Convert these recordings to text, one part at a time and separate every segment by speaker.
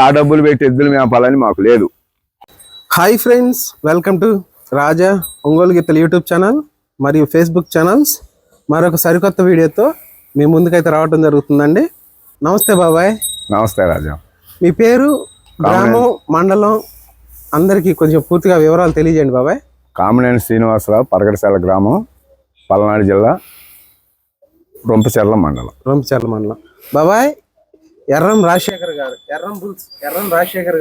Speaker 1: ఆ డబ్బులు పెట్టి ఎద్దులు మేపాలని మాకు లేదు.
Speaker 2: హాయ్ ఫ్రెండ్స్, వెల్కమ్ టు రాజా ఒంగోలు గిత్తలు యూట్యూబ్ ఛానల్ మరియు ఫేస్బుక్ ఛానల్స్. మరొక సరికొత్త వీడియోతో మీ ముందుకైతే రావడం జరుగుతుందండి. నమస్తే బాబాయ్.
Speaker 1: నమస్తే రాజా.
Speaker 2: మీ పేరు, గ్రామం, మండలం అందరికీ కొంచెం పూర్తిగా వివరాలు తెలియజేయండి బాబాయ్.
Speaker 1: కామినేని శ్రీనివాసరావు, పరగడశాల గ్రామం, పల్నాడు జిల్లా, రొంపచెర్ల మండలం. బాబాయ్, ఎర్రం రాజశేఖర్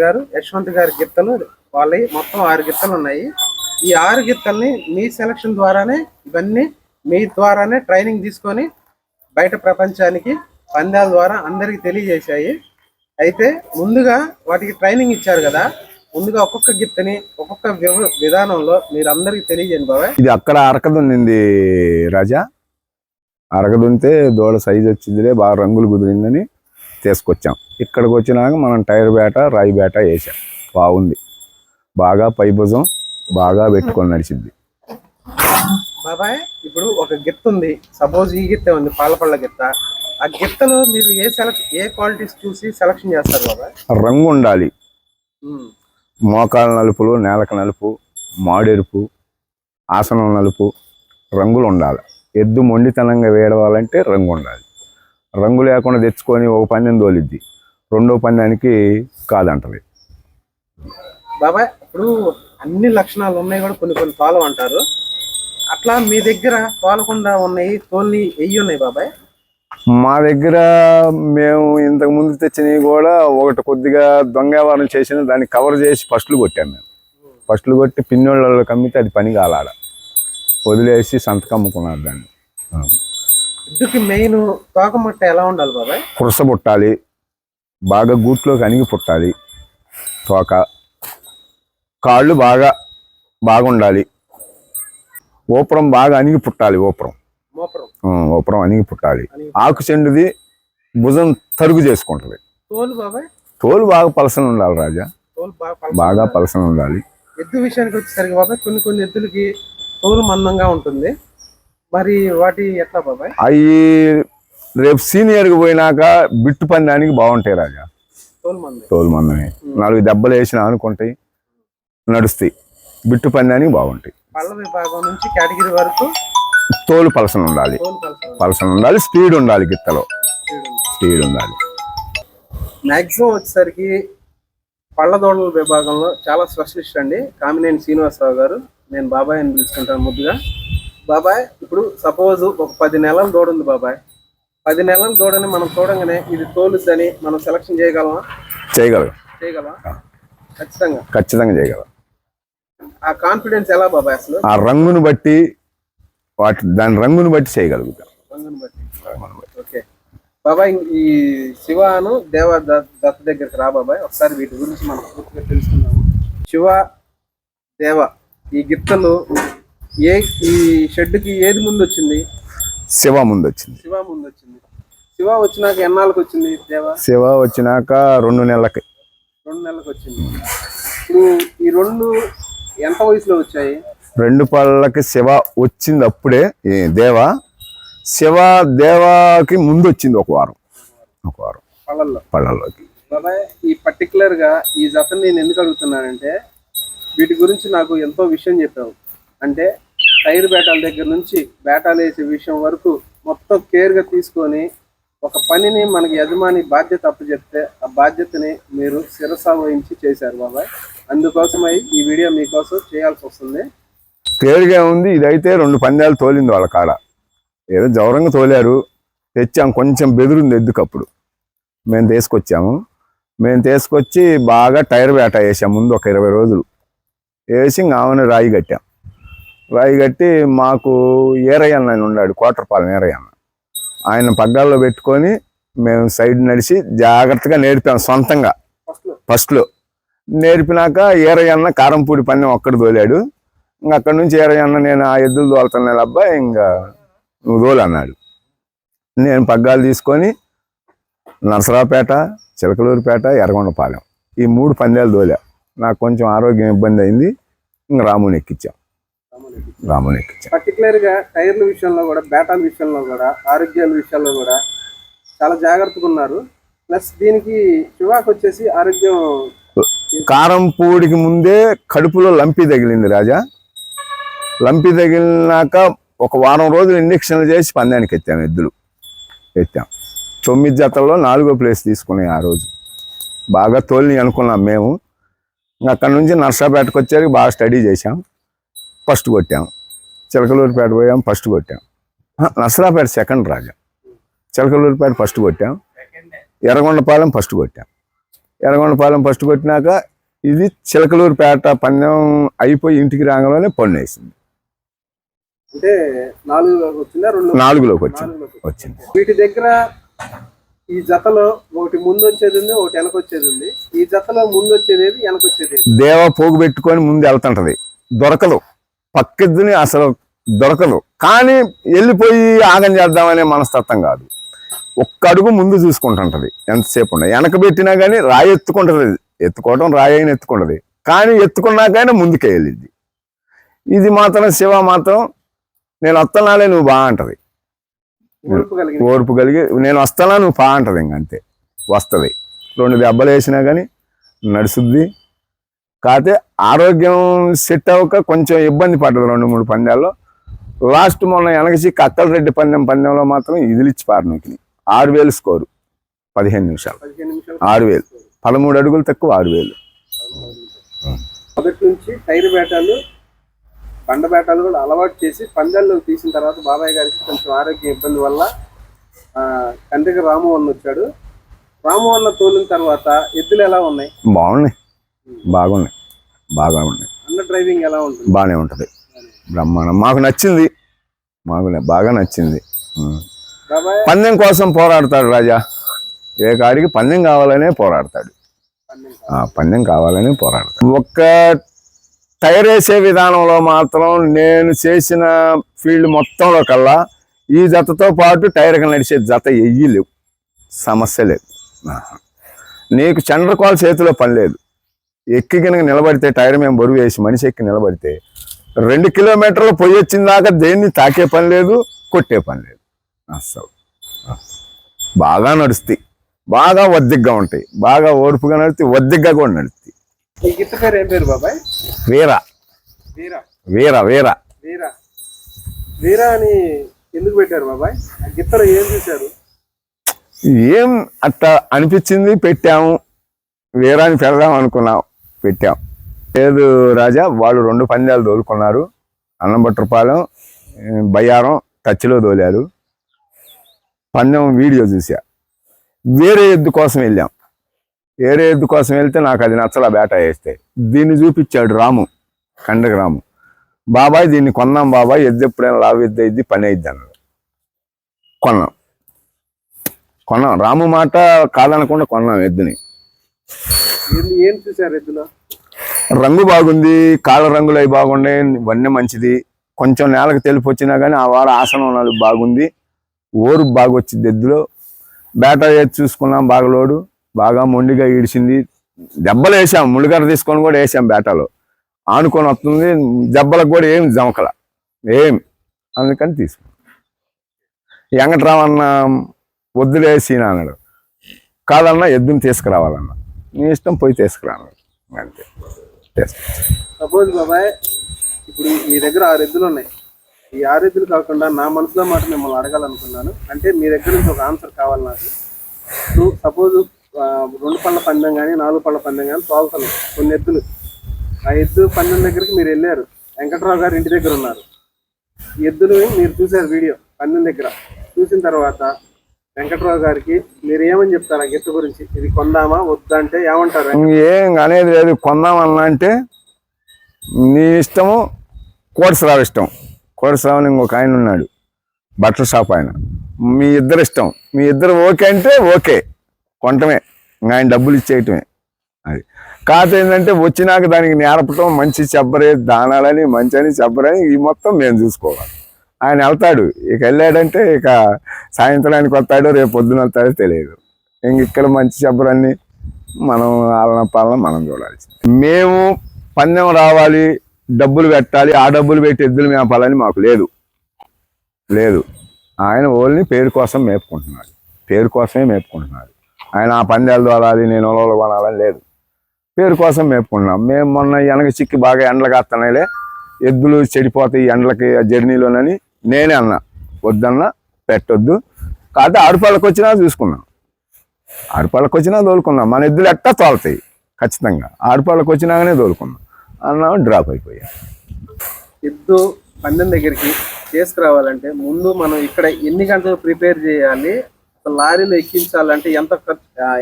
Speaker 1: గారు యశ్వంత్ గారి గిత్తలు వాళ్ళవి మొత్తం 6 గిత్తలు ఉన్నాయి. ఈ 6 గిత్తల్ని మీ సెలక్షన్ ద్వారానే, ఇవన్నీ మీ ద్వారానే ట్రైనింగ్ తీసుకొని బయట ప్రపంచానికి పందాల ద్వారా అందరికి తెలియజేశాయి. అయితే ముందుగా వాటికి ట్రైనింగ్ ఇచ్చారు కదా, ముందుగా ఒక్కొక్క గిత్తని ఒక్కొక్క విధానంలో మీరు అందరికి తెలియజేయండి బాబాయ్. ఇది అక్కడ అరకదుంది రాజా. అరకదుంతే దూడ సైజు వచ్చిందిలే, బాగా రంగులు కుదిరిందని తీసుకొచ్చాం. ఇక్కడికి వచ్చినాక మనం టైర్ బేట, రాయి బేట వేసాం. బాగుంది, బాగా పై భుజం బాగా పెట్టుకొని నడిచింది
Speaker 2: బాబాయ్. ఇప్పుడు ఒక గిత్త ఉంది, సపోజ్ ఈ గిత్త ఉంది, పాలపళ్ళ గిత్త. ఆ గిత్తలో మీరు ఏ క్వాలిటీస్ చూసి సెలక్షన్ చేస్తారు బాబాయ్?
Speaker 1: రంగు ఉండాలి, మోకాల నలుపులు, నేలకు నలుపు, మాడెరుపు, ఆసనం నలుపు, రంగులు ఉండాలి. ఎద్దు మొండితనంగా వేయవాలంటే రంగు ఉండాలి. రంగు లేకుండా తెచ్చుకొని ఒక పందెం తోలిద్ది, రెండో పందానికి కాదంటది
Speaker 2: బాబాయ్. ఇప్పుడు అన్ని లక్షణాలు ఉన్నాయి కూడా కొన్ని తోలం అంటారు. అట్లా మీ దగ్గర తోలకుండా ఉన్నాయి, తోల్ని ఎయ్యి ఉన్నాయి బాబాయ్?
Speaker 1: మా దగ్గర మేము ఇంతకు ముందు తెచ్చినవి కూడా ఒకటి కొద్దిగా దొంగ వ్యవహారం చేసిన దాన్ని కవర్ చేసి ఫస్ట్లు కొట్టాం. మేము ఫస్ట్లు కొట్టి పిన్నోళ్ళలో కమ్మితే అది పని కాలాడ వదిలేసి సంతకం అమ్ముకున్నారు దాన్ని.
Speaker 2: ఎద్దుకి మెయిన్ తోకమట్ట ఎలా ఉండాలి బాబాయ్?
Speaker 1: కురస పుట్టాలి, బాగా గూట్లోకి అణిగి పుట్టాలి. తోక కాళ్ళు బాగుండాలి. ఓపురం బాగా అణిగి పుట్టాలి. ఓపురం అణిగి పుట్టాలి. ఆకు చెండుది భుజం తరుగు చేసుకుంటది. తోలు బాగా పలసన ఉండాలి రాజా, బాగా పలసన ఉండాలి.
Speaker 2: ఎద్దు విషయానికి వచ్చేసరికి బాబాయ్, కొన్ని ఎద్దులకి తోలు మందంగా ఉంటుంది. మరి వాటి ఎట్లా బాబాయ్?
Speaker 1: అవి రేపు సీనియర్కి పోయినాక బిట్టు పందానికి బాగుంటాయి రాజా. తోలు మందమే 4 దెబ్బలు వేసినా అనుకుంటాయి, నడుస్తాయి. బిట్టు పందానికి బాగుంటాయి.
Speaker 2: పళ్ళ విభాగం నుంచి కేటగిరీ వరకు
Speaker 1: తోలు పలసన ఉండాలి. స్పీడ్ ఉండాలి, గిత్తలో స్పీడ్ ఉండాలి.
Speaker 2: మ్యాక్సిమం వచ్చేసరికి పళ్ళ దోడల విభాగంలో చాలా స్పెషలిస్ట్ అండి కామినేని శ్రీనివాసరావు గారు. నేను బాబాయ్ అని పిలుచుకుంటాను ముద్దుగా. బాబాయ్, ఇప్పుడు సపోజ్ ఒక 10 నెలల దూడ ఉంది బాబాయ్. 10 నెలల దూడని మనం చూడంగానే ఇది తోలుద్దని మనం సెలక్షన్ చేయగలమా? చేయగలం.
Speaker 1: ఖచ్చితంగా చేయగలం.
Speaker 2: ఆ కాన్ఫిడెన్స్ ఎలా బాబాయ్ అసలు?
Speaker 1: ఆ రంగును బట్టి, దాని రంగును బట్టి చేయగలుగుతాం.
Speaker 2: ఓకే బాబాయ్, ఈ శివను దేవ దత్త దగ్గరికి రా బాబాయ్. ఒకసారి వీటి గురించి మనం పూర్తిగా తెలుసుకున్నాము. శివ, దేవ ఈ గిత్తలు ఈ షెడ్కి ఏది ముందు వచ్చింది?
Speaker 1: శివ ముందు వచ్చింది.
Speaker 2: శివ వచ్చినాక ఎన్నాళ్ళకి వచ్చింది దేవ?
Speaker 1: శివ వచ్చినాక 2 నెలలకి
Speaker 2: వచ్చింది. ఇప్పుడు ఈ 2 ఎంత వయసులో వచ్చాయి?
Speaker 1: 2 పళ్ళకి శివ వచ్చింది అప్పుడే. దేవాకి ముందు వచ్చింది ఒక వారం పళ్ళల్లోకి.
Speaker 2: బాబాయ్, ఈ పర్టికులర్ గా ఈ జతని నేను ఎందుకు అడుగుతున్నానంటే, వీటి గురించి నాకు ఎంతో విషయం చెప్పావు. అంటే టైర్ బేటాల దగ్గర నుంచి బేటాలు వేసే విషయం వరకు మొత్తం కేర్గా తీసుకొని ఒక పనిని మనకి యజమాని బాధ్యత అప్పచెప్తే ఆ బాధ్యతని మీరు శిరస వహించి చేశారు బాబాయ్. అందుకోసమై ఈ వీడియో మీకోసం చేయాల్సి వస్తుంది.
Speaker 1: కేర్గా ఉంది. ఇదైతే 2 పందాలు తోలింది వాళ్ళ కాడ. ఏదో జవరంగా తోలారు, తెచ్చాం. కొంచెం బెదురుంది ఎద్దుకప్పుడు. మేము తీసుకొచ్చి బాగా టైర్ బేట వేసాం. ముందు ఒక 20 రోజులు వేసి ఆమెను రాయి కట్టి మాకు ఏరయ్య అన్న ఉన్నాడు, కోటరపాలెం ఏరయ్య అన్న. ఆయన పగ్గాల్లో పెట్టుకొని మేము సైడ్ నడిచి జాగ్రత్తగా నేర్పాం సొంతంగా. ఫస్ట్లో నేర్పినాక ఏరయ్య అన్న కారంపూడి పన్నెం ఒక్కడు తోలాడు. ఇంకా అక్కడి నుంచి ఏరయ్య అన్న, నేను ఆ ఎద్దులు తోలుతున్నాను అబ్బాయి, ఇంకా నువ్వు తోలు అన్నాడు. నేను పగ్గాలు తీసుకొని నరసరావుపేట, చిలకలూరుపేట, ఎర్రగొండపాలెం ఈ 3 పందాలు తోలా. నాకు కొంచెం ఆరోగ్యం ఇబ్బంది అయింది. ఇంకా రాముని ఎక్కించాం.
Speaker 2: పర్టికులర్ గా టైర్ల విషయంలో కూడా, బేటాల విషయంలో కూడా, ఆరోగ్యాల విషయాల్లో కూడా చాలా జాగ్రత్తగా ఉన్నారు. ప్లస్ దీనికి శివాకి వచ్చేసి ఆరోగ్యం
Speaker 3: కారం పూడికి ముందే కడుపులో లంపి తగిలింది రాజా. లంపి తగిలినాక ఒక వారం రోజులు ఇంజక్షన్లు చేసి పందానికి ఎత్తాం. ఎద్దులు ఎత్తాం. 9 జతల్లో 4వ ప్లేస్ తీసుకున్నాయి ఆ రోజు. బాగా తోలిని అనుకున్నాం మేము. అక్కడ నుంచి నర్సాపేటకు వచ్చేసరికి బాగా స్టడీ చేసాం. ఫస్ట్ కొట్టాం. చిలకలూరిపేట పోయాం, ఫస్ట్ కొట్టాం. నర్సరాపేట సెకండ్ రాజా. చిలకలూరిపేట ఫస్ట్ కొట్టాం. ఎర్రగొండపాలెం ఫస్ట్ కొట్టాం. ఎర్రగొండపాలెం ఫస్ట్ కొట్టినాక ఇది చిలకలూరిపేట పందెం అయిపోయి ఇంటికి రాగానే పన్ను వేసింది.
Speaker 2: అంటే 4లోకి వచ్చిందా?
Speaker 3: 4లోకి వచ్చింది.
Speaker 2: వీటి దగ్గర ఈ జతలో ఒకటి ముందు వచ్చేది ఉంది, ఒకటి వెనక వచ్చేది ఉంది. ఈ జతలో ముందు వచ్చేది వెనక వచ్చేది
Speaker 3: దేవ పోగు పెట్టుకొని ముందు వెళ్తుంటది, దొరకదు. పక్కెద్దుని అసలు దొరకదు. కానీ వెళ్ళిపోయి ఆగం చేద్దామనే మనస్తత్వం కాదు. ఒక్క అడుగు ముందు చూసుకుంటుంటది ఎంతసేపు ఉండే. వెనక పెట్టినా కానీ రాయి ఎత్తుకుంటది. ఎత్తుకోవడం రాయి అయినా ఎత్తుకుంటది. కానీ ఎత్తుకున్నాకైనా ముందుకే వెళ్ళింది. ఇది మాత్రం శివ మాత్రం నేను వస్తున్నాలే నువ్వు బా అంటది. ఓర్పు కలిగి నేను వస్తానా నువ్వు బా అంటది. ఇంకంతే వస్తుంది. 2 దెబ్బలు వేసినా కానీ నడుస్తుంది. కాకపోతే ఆరోగ్యం సెట్ అవ్వక కొంచెం ఇబ్బంది పడ్డది 2-3 పందాల్లో. లాస్ట్ మొన్న వెనకసి కక్కలరెడ్డి పందెంలో మాత్రం ఇదిలిచ్చి పారనూకిని 6,000 స్కోరు 15 నిమిషాలు. 6,000 13 అడుగులు తక్కువ 6,000.
Speaker 2: మొదటి నుంచి టైర్ బేటాలు బండ బేటాలు కూడా అలవాటు చేసి పందాల్లో తీసిన తర్వాత బాబాయ్ గారికి కొంచెం ఆరోగ్య ఇబ్బంది వల్ల కండ్రికి రామవన్న వచ్చాడు. రామవన్న తోలిన తర్వాత ఎద్దులు ఎలా ఉన్నాయి?
Speaker 3: బాగున్నాయి. బాగా ఉన్నాయి.
Speaker 2: అన్న డ్రైవింగ్ ఎలా ఉంటుంది?
Speaker 3: బాగానే ఉంటుంది. బ్రహ్మాండం. మాకు నచ్చింది. బాగా నచ్చింది. పందెం కోసం పోరాడతాడు రాజా. ఏ కాడికి పందెం కావాలనే పోరాడతాడు. ఒక్క టైర్ వేసే విధానంలో మాత్రం నేను చేసిన ఫీల్డ్ మొత్తంలో కల్లా ఈ జతతో పాటు టైర్కి నడిచే జత వెయ్యలేవు. సమస్య లేదు. నీకు చండ్రకోల చేతిలో పని లేదు. ఎక్కి కనుక నిలబడితే టైర్ మేము బరువు వేసి మనిషి ఎక్కి నిలబడితే 2 కిలోమీటర్లు పొయ్యి వచ్చిన దాకా దేన్ని తాకే పని లేదు, కొట్టే పని లేదు. అస్సలు బాగా నడుస్తాయి. బాగా ఒద్దిగ్గా ఉంటాయి. బాగా ఓర్పుగా నడుస్తాయి. ఒద్దిగ్గా కూడా నడుస్తాయి.
Speaker 2: ఈ గిత్త పేరు ఏం పేరు బాబాయ్?
Speaker 3: వీరా.
Speaker 2: వీరా వీరా వీరా వీరా అని ఎందుకు పెట్టారు బాబాయ్? ఆ గిత్తలో ఏం చూశారు?
Speaker 3: ఏం అట్లా అనిపించింది, పెట్టాము. వీరాని పెడదాం అనుకున్నాం, పెట్టాం. లేదు రాజా, వాళ్ళు 2 పందాలు తోలుకున్నారు. అన్నంబట్రపాలెం, బయ్యారం టచ్లో తోలారు. పందెం వీడియో చూసా. వేరే ఎద్దు కోసం వెళ్ళాం. వేరే ఎద్దు కోసం వెళ్తే నాకు అది నచ్చలా. బేటా వేస్తే దీన్ని చూపించాడు రాము, కండగ రాము. బాబాయ్ దీన్ని కొన్నాం బాబాయ్, ఎద్దు ఎప్పుడైనా లావు ఎద్దు అయింది, పని అయిద్ది అన్నాడు. కొన్నాం. రాము మాట కాదనకుండా కొన్నాం ఎద్దుని.
Speaker 2: ఏం చూసారు ఎద్దులో?
Speaker 3: రంగు బాగుంది, కాళ్ళ రంగులు అవి బాగుండే, వన్నె మంచిది. కొంచెం నేలకు తెలిపి వచ్చినా కానీ ఆ వార ఆసనం బాగుంది. ఓరు బాగా వచ్చింది ఎద్దులో. బేటా వేసి చూసుకున్నాం. బాగా లోడు, బాగా మొండిగా ఈడిచింది. దెబ్బలు వేసాం, ముళ్ళుగడ్డ తీసుకొని కూడా వేసాం. బేటాలో ఆనుకొని వస్తుంది. దెబ్బలకు కూడా ఏం జమకల ఏం. అందుకని తీసుకున్నాం. వెంకటరామన్న వద్దులేసి అన్నాడు. కాదన్నా ఎద్దుని తీసుకురావాలన్నా. నీ ఇష్టం, పోయి తీసుకురాను అంతే.
Speaker 2: సపోజ్ బాబాయ్, ఇప్పుడు మీ దగ్గర 6 ఎద్దులు ఉన్నాయి. ఈ 6 ఎద్దులు కాకుండా నా మనసులో మాట మిమ్మల్ని అడగాలనుకున్నాను. అంటే మీ దగ్గర నుంచి ఒక ఆన్సర్ కావాలి నాకు. ఇప్పుడు సపోజ్ 2 పళ్ళ పందెం కానీ 4 పళ్ళ పందెం కానీ తోలుతాను కొన్ని ఎద్దులు. ఆ ఎద్దు పందెం దగ్గరికి మీరు వెళ్ళారు. వెంకట్రావు గారు ఇంటి దగ్గర ఉన్నారు. ఈ ఎద్దులు మీరు చూసారు వీడియో. పందెం దగ్గర చూసిన తర్వాత వెంకట్రావు గారికి మీరు ఏమని చెప్తారు ఆ గిత్త గురించి? ఇది కొందామా వద్దా అంటే ఏమంటారు?
Speaker 3: ఏం అనేది లేదు. కొందామన్నా అంటే నీ ఇష్టము. కోటసరావు ఇష్టం. కోటసరావు ఇంకొక ఆయన ఉన్నాడు, బట్టల షాప్ ఆయన. మీ ఇద్దరు ఇష్టం. మీ ఇద్దరు ఓకే అంటే ఓకే, కొంటమే. ఆయన డబ్బులు ఇచ్చేయటమే. అది కాదు. ఏంటంటే వచ్చినాక దానికి నేర్పటం, మంచి చెప్పరే దానాలని, మంచి అని చెప్పరని ఈ మొత్తం మేము చూసుకోవాలి. ఆయన వెళ్తాడు. ఇక వెళ్ళాడంటే ఇక సాయంత్రానికి వస్తాడో రేపు పొద్దున వస్తాడో తెలియదు. ఇంక ఇక్కడ మంచి చెప్పరని మనం ఆలన పాలన మనం చూడాల్సి. మేము పందెం రావాలి, డబ్బులు పెట్టాలి, ఆ డబ్బులు పెట్టి ఎద్దులు మేపాలని మాకు లేదు. ఆయన ఓన్లీ పేరు కోసం మేపుకుంటున్నాడు. పేరు కోసమే మేపుకుంటున్నాడు. ఆయన ఆ పందాలు తోలాలి, నేను ఉలవలు కొనాలని లేదు. పేరు కోసం మేపుకున్నాం. మేము మొన్న వెనక చిక్కి బాగా ఎండలు కాస్తున్నాయిలే, ఎద్దులు చెడిపోతాయి ఎండలకి జర్నీలోనని నేనే అన్నా, వద్దన్నా పెట్టొద్దు. కాకపోతే ఆరుపాళ్ళకి వచ్చినా చూసుకున్నాం, ఆరుపాళ్ళకి వచ్చినా తోలుకున్నాం. మన ఎద్దులు ఎట్టా తోలుతాయి ఖచ్చితంగా, ఆరుపాళ్ళకి వచ్చినాగానే తోలుకున్నాం అన్నాం. డ్రాప్ అయిపోయా.
Speaker 2: ఎద్దు పందెం దగ్గరికి తీసుకురావాలంటే ముందు మనం ఇక్కడ ఎన్ని గంటలు ప్రిపేర్ చేయాలి, లారీలో ఎక్కించాలంటే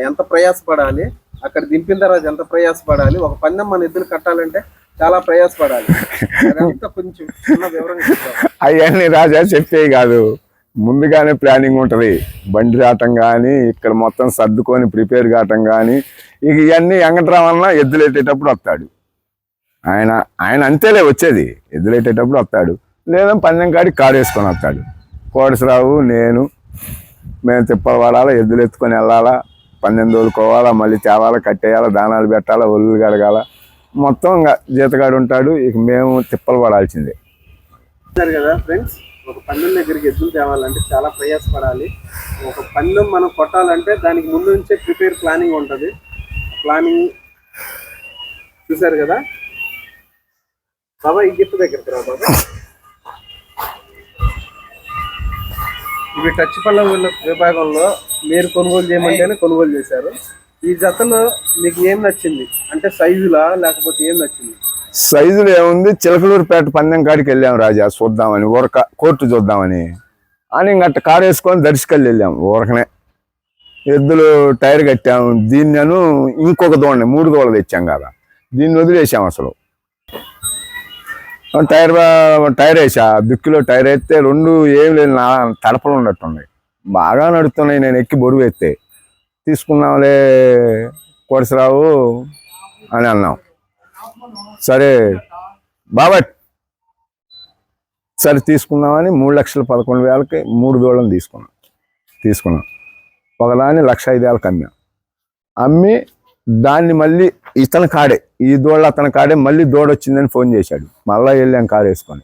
Speaker 2: ఎంత ప్రయాసపడాలి, అక్కడ దింపిన తర్వాత ఎంత ప్రయాసపడాలి, ఒక పందెం మన ఎద్దులు కట్టాలంటే చాలా ప్రయాసపడాలి. అదంతా కొంచెం చిన్న వివరంగా చెప్తారు.
Speaker 3: అవన్నీ రాజా చెప్పేవి కాదు, ముందుగానే ప్లానింగ్ ఉంటుంది. బండి రావటం కానీ, ఇక్కడ మొత్తం సర్దుకొని ప్రిపేర్ కావటం కానీ, ఇక ఇవన్నీ వెంకటరామన్న ఎద్దులెట్టేటప్పుడు వస్తాడు. ఆయన అంతేలే వచ్చేది, ఎద్దులెట్టేటప్పుడు వస్తాడు. లేదా పందెం కాడికి కారు వేసుకొని వస్తాడు. కోటసరావు నేను మేము తిప్పలు పడాలా, ఎద్దులు ఎత్తుకొని వెళ్ళాలా, పందెం తోలుకోవాలా, మళ్ళీ తేవాలా, కట్టేయాలా, దానాలు పెట్టాలా, ఒళ్ళు కడగాల, మొత్తం ఇంకా జీతగాడు ఉంటాడు. ఇక మేము తిప్పలు పడాల్సిందే.
Speaker 2: కదా ఫ్రెండ్స్, ఒక పందెం దగ్గరికి ఎద్దులు తేవాలంటే చాలా ప్రయాసపడాలి. ఒక పందెం మనం కొట్టాలంటే దానికి ముందు నుంచే ప్లానింగ్ ఉంటుంది. ప్లానింగ్ చూసారు కదా బాబా. ఈ గిఫ్ట్ దగ్గరికి రా బాబా. ఇవి టచ్ పళ్ళ విభాగంలో మీరు కొనుగోలు చేయమంటేనే కొనుగోలు చేశారు. ఈ జతలో మీకు ఏం నచ్చింది అంటే సైజులా లేకపోతే ఏం నచ్చింది?
Speaker 3: సైజులు ఏముంది, చిలకలూరుపేట పందెం కాడికి వెళ్ళాం రాజా, చూద్దామని, కోర్టు చూద్దామని అని ఇంకట్ట కారు వేసుకొని దర్శకెళ్ళి వెళ్ళాం. ఊరకనే ఎద్దులు టైర్ కట్టాము. దీన్ని ఇంకొక దోణి 3 దోళలు తెచ్చాం కదా, దీన్ని వదిలేసాం. అసలు టైర్ వేసా, దుక్కిలో టైర్ వేస్తే 2 ఏం లేదు, తడపలు ఉన్నట్టున్నాయి, బాగా నడుస్తున్నాయి. నేను ఎక్కి బరువు ఎత్తే తీసుకున్నాంలే కోటసరావు అని అన్నాం. సరే బాబా సరే తీసుకుందామని 3,11,000కి 3 దూడలను తీసుకున్నాం. ఒకదాన్ని 1,05,000కి అమ్మి దాన్ని మళ్ళీ ఇతని కాడే, ఈ దూడలు అతని కాడే, మళ్ళీ దూడ వచ్చిందని ఫోన్ చేశాడు. మళ్ళీ వెళ్ళాం కారు వేసుకొని,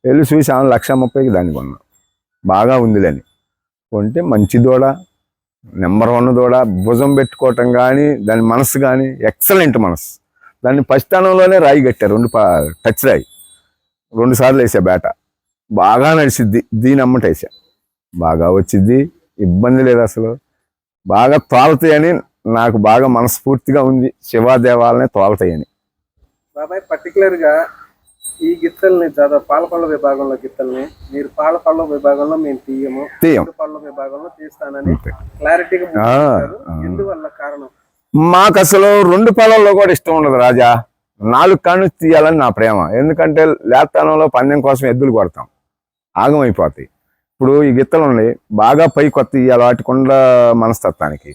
Speaker 3: వెళ్ళి చూసి 1,30,000కి దాన్ని కొన్నాం. బాగా ఉందిలేని కొంటే మంచి దూడ, నెంబర్ 1 దూడ. భుజం పెట్టుకోవటం కానీ, దాని మనసు కానీ ఎక్సలెంట్ మనసు. దాన్ని పసితనంలోనే రాయి కట్టారు, టచ్ రాయి 2 సార్లు వేసా బేట. బాగా నడిచిద్ది, దీని అమ్మట వేసా, బాగా వచ్చిద్ది, ఇబ్బంది లేదు అసలు. బాగా తోలుతాయని నాకు బాగా మనస్ఫూర్తిగా ఉంది, శివాదేవాలనే తోలుతాయని.
Speaker 2: బాబాయ్ పర్టికులర్ గా ఈ గిత్తల్ని దాదాపు పాలపళ్ళ విభాగంలో గిత్తల్ని మీరు పాలపళ్ళ విభాగంలో మేము తీయము, పళ్ళ విభాగంలో తీస్తానని క్లారిటీగా ఎందువల్ల కారణం?
Speaker 3: మాకు అసలు 2 పళ్ళల్లో కూడా ఇష్టం ఉండదు రాజా, 4 కాళ్ళు తీయాలని నా ప్రేమ. ఎందుకంటే లేతనంలో పందెం కోసం ఎద్దులు కొడతాం, ఆగమైపోతాయి. ఇప్పుడు ఈ గిత్తలు ఉన్నాయి, బాగా పై కొత్త ఇయ్యాలి వాటికుండా మనస్తత్వానికి.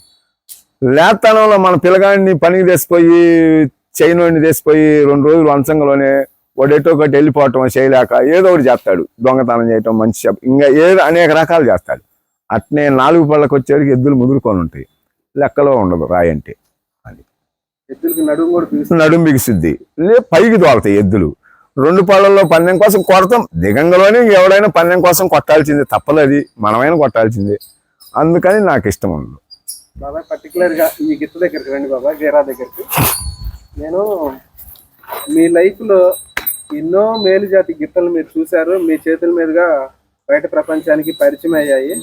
Speaker 3: లేతనంలో మన పిల్లగాడిని పనికి తెసిపోయి, చైనోడిని తెసిపోయి 2 రోజులు వంచంగలోనే వాడేటో ఒకటి వెళ్ళిపోవటం చేయలేక ఏదో ఒకటి చేస్తాడు, దొంగతనం చేయటం, మంచి ఇంకా ఏదో అనేక రకాలు చేస్తాడు. అట్నే 4 పళ్ళకి వచ్చేటికి ఎద్దులు ముదురుకొని ఉంటాయి, లెక్కలో ఉండదు రాయి అంటే. అది
Speaker 2: ఎద్దులకి
Speaker 3: నడుము బిగిసిద్ది, పైకి తోలుతాయి ఎద్దులు. 2 పళ్ళల్లో పందెం కోసం కొడతాం, దిగంగలోనే ఎవడైనా పందెం కోసం కొట్టాల్సిందే, తప్పలేదు, మనమైనా కొట్టాల్సిందే. అందుకని నాకు ఇష్టం ఉండదు.
Speaker 2: బాబాయ్ పర్టికులర్ గా ఈ గిత్త దగ్గరికి రండి బాబా, గేరా దగ్గరికి. నేను మీ లైఫ్ లో ఎన్నో మేలు జాతి గిత్తలు మీరు చూశారు, మీ చేతుల మీదుగా బయట ప్రపంచానికి పరిచయం అయ్యాయి.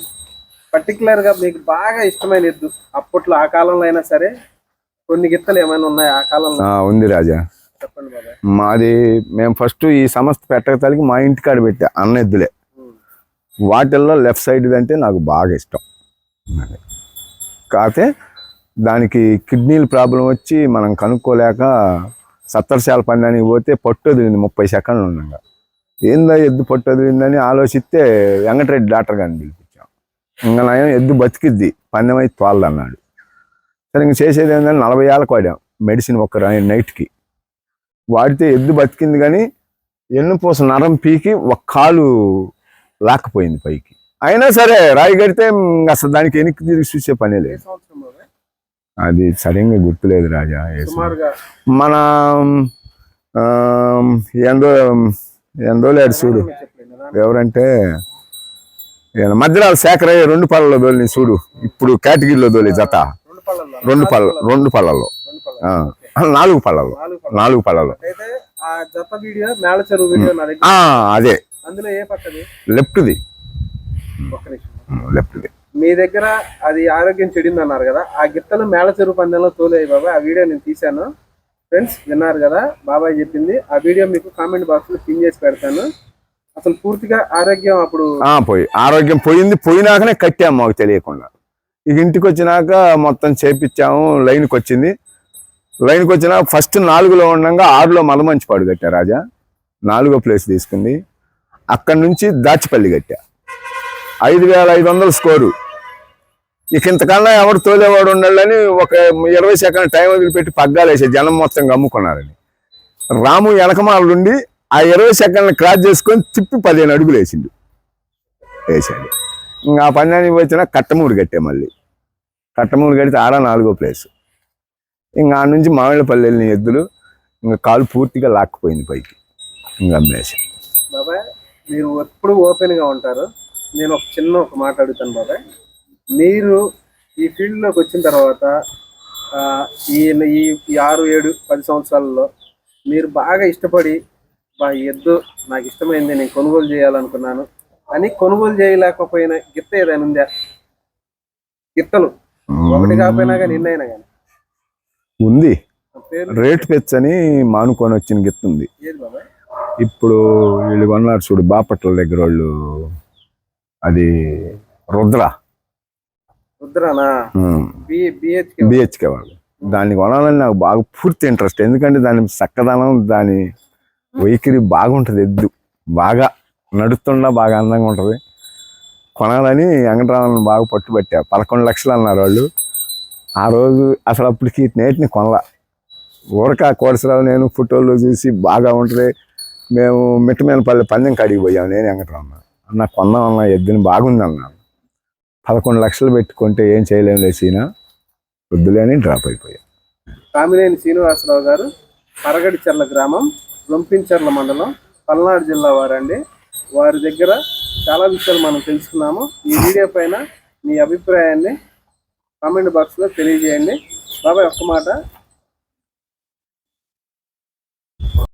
Speaker 2: పర్టికులర్ గా మీకు బాగా ఇష్టమైన ఎద్దు అప్పట్లో, ఆ కాలంలో అయినా సరే కొన్ని గిత్తలు ఏమైనా ఉన్నాయి ఆ కాలంలో?
Speaker 3: ఉంది రాజా,
Speaker 2: చెప్పండి బాబాయ్.
Speaker 3: మాది మేము ఫస్ట్ ఈ సంస్థ పెట్టక మా ఇంటికాడ పెట్టా అన్న ఎద్దులే. వాటిల్లో లెఫ్ట్ సైడ్ అంటే నాకు బాగా ఇష్టం. కాకపోతే దానికి కిడ్నీల ప్రాబ్లం వచ్చి మనం కనుక్కోలేక సత్తరశాల పందానికి పోతే పట్టు వదిలింది 30 సెకండ్లు ఉండగా. ఏందా ఎద్దు పట్టు వదిలిందని ఆలోచిస్తే వెంకటరెడ్డి డాక్టర్ గారిని పిలిపించాం. ఇంకా నయం ఎద్దు బతికిద్ది, పందెం అయితే తోలదు అన్నాడు. సరే ఇంక చేసేది ఏంటంటే 40 ఏళ్ళకి వాడాం మెడిసిన్ ఒక నైట్కి. వాడితే ఎద్దు బతికింది, కానీ ఎన్నుపూస నరం పీకి ఒక కాలు లాక్కపోయింది పైకి. అయినా సరే రాయి కడితే అసలు దానికి వెనక్కి తిరిగి చూసే పనే లేదు. అది సరిగ్గా గుర్తులేదు రాజా. మన ఎందో లేడు చూడు, ఎవరంటే మధ్యలో శేఖరయ్య 2 పళ్ళలో దోలిని చూడు, ఇప్పుడు కేటగిరీలో దోలి జత రెండు పళ్ళల్లో
Speaker 2: రెండు పళ్ళ.
Speaker 3: నాలుగు పళ్ళల్లో
Speaker 2: నాలుగు పళ్ళ.
Speaker 3: నాలుగు పళ్ళల్లో
Speaker 2: అయితే ఆ జత వీడియో మేళ చెరువు వీడియో నా దగ్గర
Speaker 3: అదే
Speaker 2: అందులో ఏ పక్కది
Speaker 3: లెఫ్ట్ది
Speaker 2: ఒక్క నిమిషం
Speaker 3: లెఫ్ట్ది
Speaker 2: మీ దగ్గర అది ఆరోగ్యం చెడింది అన్నారు కదా, ఆ గిత్తలు మేళ చెరువు పందెంలో తోలేయి బాబాయ్. ఆ వీడియో నేను తీశాను. ఫ్రెండ్స్ విన్నారు కదా బాబాయ్ చెప్పింది. ఆ వీడియో మీకు కామెంట్ బాక్స్ లో పిన్ చేసి పెడతాను. అసలు పూర్తిగా ఆరోగ్యం అప్పుడు
Speaker 3: ఆరోగ్యం పోయింది. పోయినాకనే కట్టాము మాకు తెలియకుండా. ఇక ఇంటికి వచ్చినాక మొత్తం చేపించాము. లైన్కి వచ్చింది. లైన్కి వచ్చినా ఫస్ట్ 4లో ఉండగా 6లో మలమంచిపాడు కట్టా రాజా. 4వ ప్లేస్ తీసుకుంది. అక్కడి నుంచి దాచిపల్లి కట్టా 5500 స్కోరు. ఇక ఇంతకన్నా ఎవరు తోలేవాడు ఉండాలని ఒక 20 సెకండ్ టైం వదిలిపెట్టి పగ్గాలు వేసే జనం మొత్తం గమ్ముకున్నారని రాము వెనకమాలుండి ఆ 20 సెకండ్లు క్రాస్ చేసుకొని తిప్పి 15 అడుగులు వేసాడు. ఇంకా ఆ పందానికి వచ్చిన కట్టమూరు కట్టే. మళ్ళీ కట్టమూరు కడితే ఆడ 4వ ప్లేస్. ఇంకా ఆ నుంచి మామిళ్ళపల్లి వెళ్ళిన ఎద్దులు ఇంకా కాలు పూర్తిగా లాక్కుపోయింది పైకి. ఇంకా అమ్మేసి.
Speaker 2: బాబాయ్ మీరు ఎప్పుడు ఓపెన్ గా ఉంటారు. నేను ఒక మాట అడుగుతాను బాబాయ్. మీరు ఈ ఫీల్డ్ లోకి వచ్చిన తర్వాత ఈ 6, 7, 10 సంవత్సరాలలో మీరు బాగా ఇష్టపడి ఈ ఎద్దు నాకు ఇష్టమైంది, నేను కొనుగోలు చేయాలనుకున్నాను అని కొనుగోలు చేయలేకపోయిన గిత్త ఏదైనా ఉందా? గిత్తలు ఒకటి కాకపోయినా కానీ ఎన్నైనా కానీ
Speaker 3: ఉంది. రేటు పెచ్చని మానుకొని వచ్చిన గిత్త ఉంది.
Speaker 2: ఏది బాబాయ్?
Speaker 3: ఇప్పుడు వీళ్ళు కొన్నారు చూడు బాపట్ల దగ్గర వాళ్ళు, అది
Speaker 2: రుద్రానా
Speaker 3: బిహెచ్కే వాళ్ళు. దాన్ని కొనాలని నాకు బాగా పూర్తి ఇంట్రెస్ట్. ఎందుకంటే దాని చక్కదనం, దాని వైఖరి బాగుంటుంది. ఎద్దు బాగా నడుస్తుండా బాగా అందంగా ఉంటుంది. కొనాలని వెంకటరామని బాగా పట్టుబట్టా. 11 లక్షలు అన్నారు వాళ్ళు. ఆ రోజు అసలు అప్పటికి నేటిని కొనలా. ఊరక కోడసరావు నేను ఫోటోలు చూసి బాగా ఉంటుంది. మేము మిట్టమేనపల్లి పందెం కాడికి పోయాము. నేను వెంకటరామ అన్న కొన్నామన్న ఎద్దుని బాగుంది అన్నాను. 11 లక్షలు పెట్టుకుంటే ఏం చేయలేము లేచినా వద్దులేని డ్రాప్ అయిపోయా.
Speaker 2: కామినేని శ్రీనివాసరావు గారు, పరగడిచెర్ల గ్రామం, రొంపించెర్ల మండలం, పల్నాడు జిల్లా వారండి. వారి దగ్గర చాలా విషయాలు మనం తెలుసుకున్నాము. ఈ వీడియో పైన మీ అభిప్రాయాన్ని కామెంట్ బాక్స్లో తెలియజేయండి. బాబాయ్ ఒక్క మాట,